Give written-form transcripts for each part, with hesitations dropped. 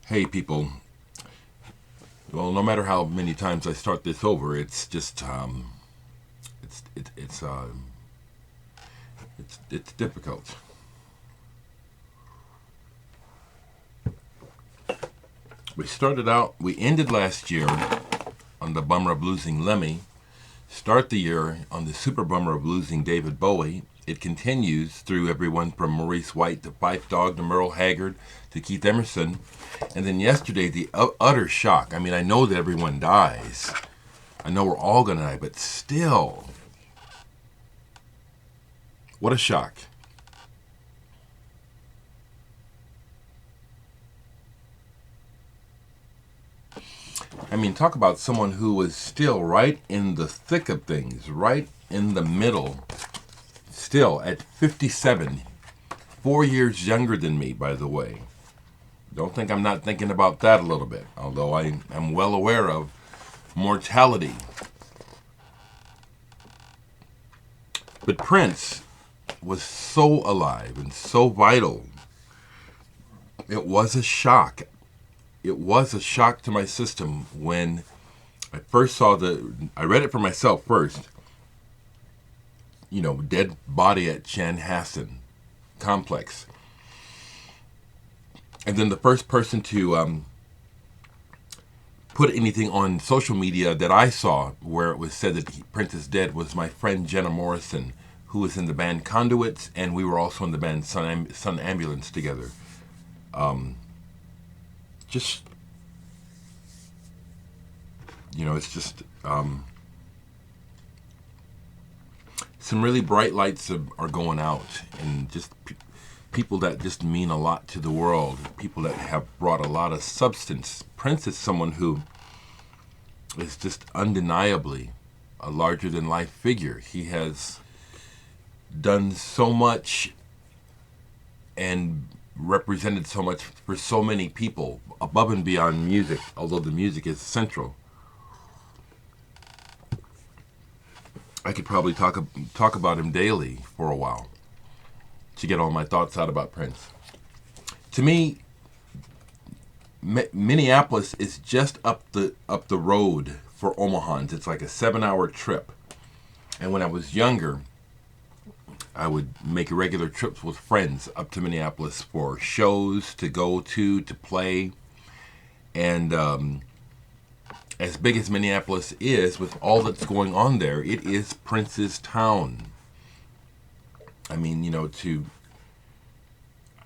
Hey people, well, no matter how many times I start this over, it's just it's it, it's difficult. We ended last year on the bummer of losing Lemmy. Start the year on the super bummer of losing David Bowie. It continues through everyone from Maurice White to Phife Dawg to Merle Haggard to Keith Emerson. And then yesterday, the utter shock. I mean, I know that everyone dies. I know we're all going to die, but still, what a shock. I mean, talk about someone who was still right in the thick of things, right in the middle, still at 57, 4 years younger than me, by the way. Don't think I'm not thinking about that a little bit, although I am well aware of mortality. But Prince was so alive and so vital. It was a shock. It was a shock to my system when I first saw I read it for myself first. Dead body at Chanhassen complex. And then the first person to put anything on social media that I saw where it was said that Prince is dead was my friend Jenna Morrison, who was in the band Conduits, and we were also in the band Sun Ambulance together. Just, it's just some really bright lights are going out, and just people that just mean a lot to the world, people that have brought a lot of substance. Prince is someone who is just undeniably a larger than life figure. He has done so much and represented so much for so many people above and beyond music, although the music is central. I could probably talk about him daily for a while to get all my thoughts out about Prince. To me, Minneapolis is just up the road for Omahans. It's like a 7-hour trip. And when I was younger, I would make regular trips with friends up to Minneapolis for shows to go to play. And as big as Minneapolis is, with all that's going on there, it is Prince's town. I mean,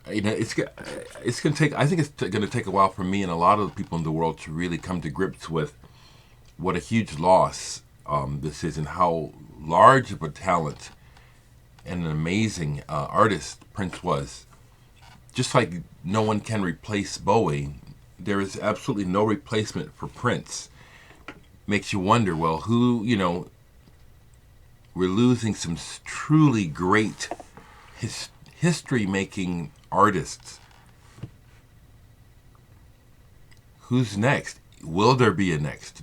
it's going to take. I think it's going to take a while for me and a lot of the people in the world to really come to grips with what a huge loss this is, and how large of a talent and an amazing artist Prince was. Just like no one can replace Bowie, there is absolutely no replacement for Prince. Makes you wonder, well, who, we're losing some truly great history-making artists. Who's next? Will there be a next?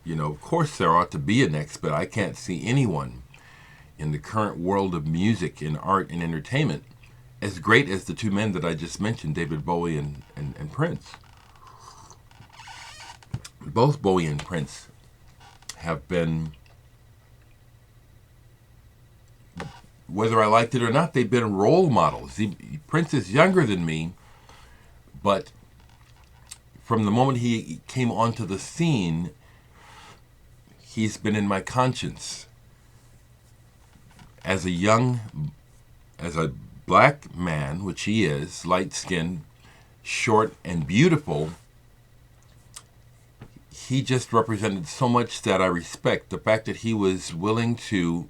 Of course there ought to be a next, but I can't see anyone in the current world of music and art and entertainment as great as the two men that I just mentioned, David Bowie and Prince. Both Bowie and Prince have been, whether I liked it or not, they've been role models. Prince is younger than me, but from the moment he came onto the scene, he's been in my conscience. As a black man, which he is, light-skinned, short, and beautiful, he just represented so much that I respect. The fact that he was willing to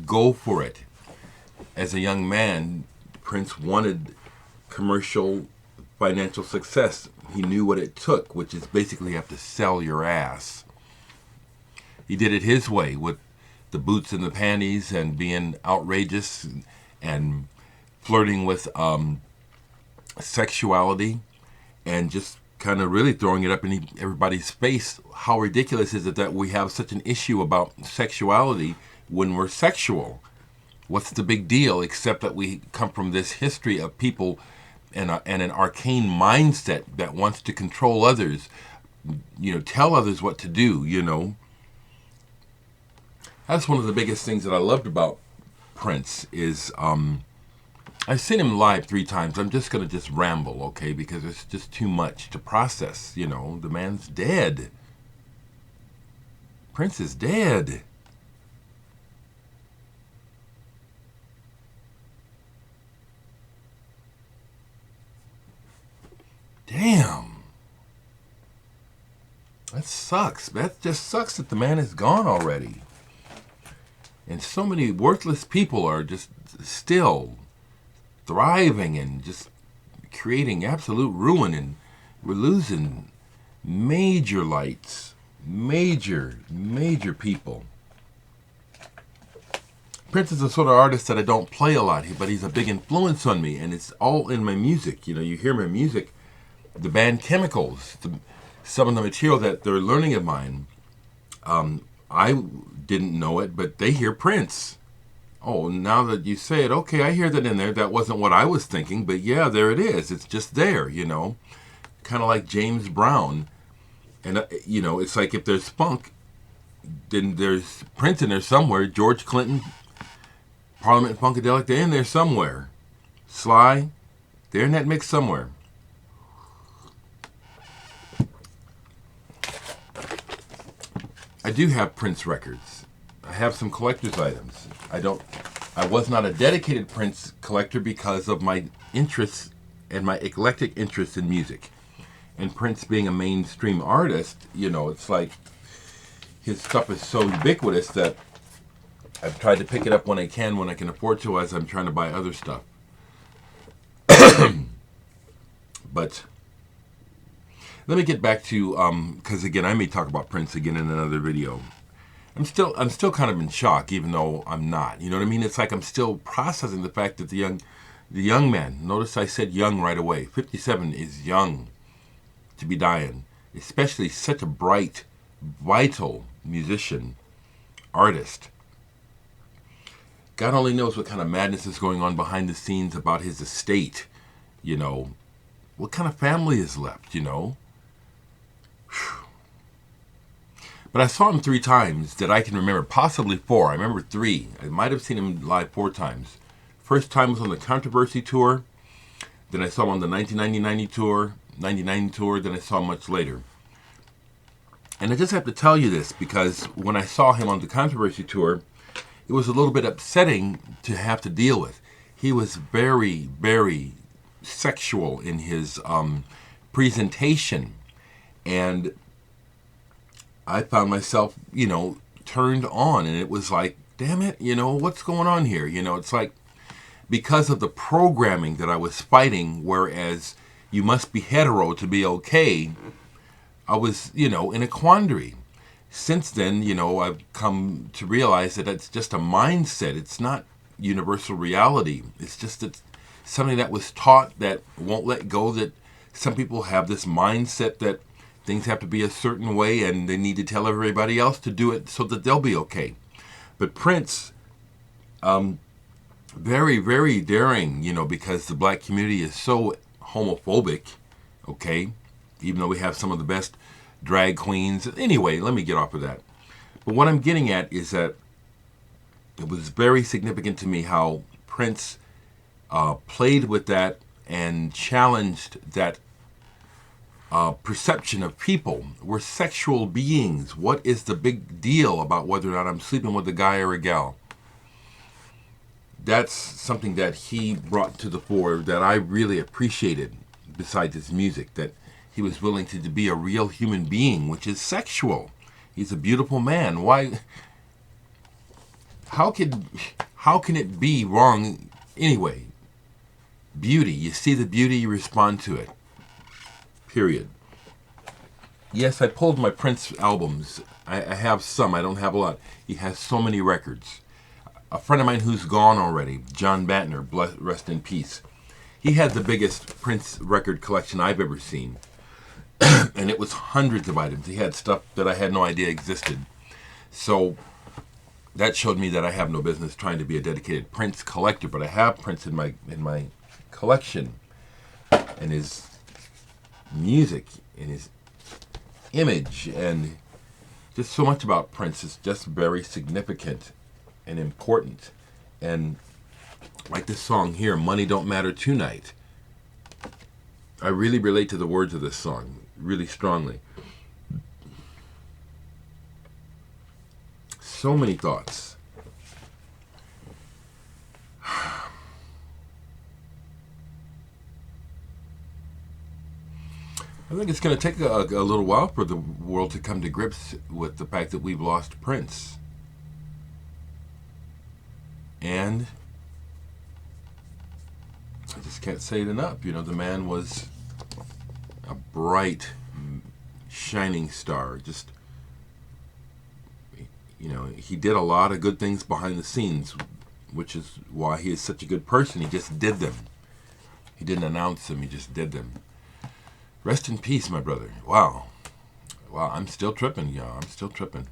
go for it. As a young man, Prince wanted commercial financial success. He knew what it took, which is basically you have to sell your ass. He did it his way with the boots and the panties and being outrageous and flirting with sexuality and just kind of really throwing it up in everybody's face. How ridiculous is it that we have such an issue about sexuality when we're sexual? What's the big deal except that we come from this history of people and an arcane mindset that wants to control others, tell others what to do, That's one of the biggest things that I loved about Prince is I've seen him live 3 times. I'm just going to just ramble, okay, because it's just too much to process, The man's dead. Prince is dead. Damn. That sucks. That just sucks that the man is gone already. And so many worthless people are just still thriving and just creating absolute ruin. And we're losing major lights. Major people. Prince is the sort of artist that I don't play a lot, but he's a big influence on me. And it's all in my music. You hear my music. The band Chemicals, some of the material that they're learning of mine, I didn't know it, but they hear Prince. Oh, now that you say it, okay, I hear that in there. That wasn't what I was thinking, but yeah, there it is. It's just there, Kind of like James Brown. And, it's like if there's funk, then there's Prince in there somewhere. George Clinton, Parliament Funkadelic, they're in there somewhere. Sly, they're in that mix somewhere. I do have Prince records. I have some collector's items. I was not a dedicated Prince collector because of my interests and my eclectic interest in music. And Prince being a mainstream artist, it's like his stuff is so ubiquitous that I've tried to pick it up when I can afford to, as I'm trying to buy other stuff. But let me get back to, because again, I may talk about Prince again in another video. I'm still kind of in shock, even though I'm not. You know what I mean? It's like I'm still processing the fact that the young man. Notice I said young right away. 57 is young to be dying, especially such a bright, vital musician, artist. God only knows what kind of madness is going on behind the scenes about his estate. What kind of family is left? But I saw him 3 times that I can remember, possibly 4. I remember 3. I might have seen him live 4 times. First time was on the Controversy tour. Then I saw him on the 1999 tour. Then I saw him much later. And I just have to tell you this because when I saw him on the Controversy tour, it was a little bit upsetting to have to deal with. He was very, very sexual in his presentation. And I found myself, turned on, and it was like, damn it, what's going on here? It's like because of the programming that I was fighting, whereas you must be hetero to be okay, I was, in a quandary. Since then, I've come to realize that it's just a mindset. It's not universal reality. It's just something that was taught that won't let go, that some people have this mindset that things have to be a certain way and they need to tell everybody else to do it so that they'll be okay. But Prince, very, very daring, because the black community is so homophobic, okay? Even though we have some of the best drag queens. Anyway, let me get off of that. But what I'm getting at is that it was very significant to me how Prince played with that and challenged that perception of people. We're sexual beings. What is the big deal about whether or not I'm sleeping with a guy or a gal? That's something that he brought to the fore that I really appreciated besides his music, that he was willing to be a real human being, which is sexual. He's a beautiful man. Why? How can it be wrong anyway? Beauty. You see the beauty, you respond to it. Period. Yes, I pulled my Prince albums. I have some. I don't have a lot. He has so many records. A friend of mine who's gone already, John Batner, rest in peace, he had the biggest Prince record collection I've ever seen. And it was hundreds of items. He had stuff that I had no idea existed. So that showed me that I have no business trying to be a dedicated Prince collector, but I have Prince in my collection. and his music and his image, and just so much about Prince is just very significant and important. And like this song here, Money Don't Matter Tonight, I really relate to the words of this song really strongly. So many thoughts. I think it's going to take a little while for the world to come to grips with the fact that we've lost Prince. And I just can't say it enough. You know, the man was a bright, shining star. Just, you know, he did a lot of good things behind the scenes, which is why he is such a good person. He just did them. He didn't announce them, he just did them. Rest in peace, my brother. Wow. Wow, I'm still tripping, y'all. I'm still tripping.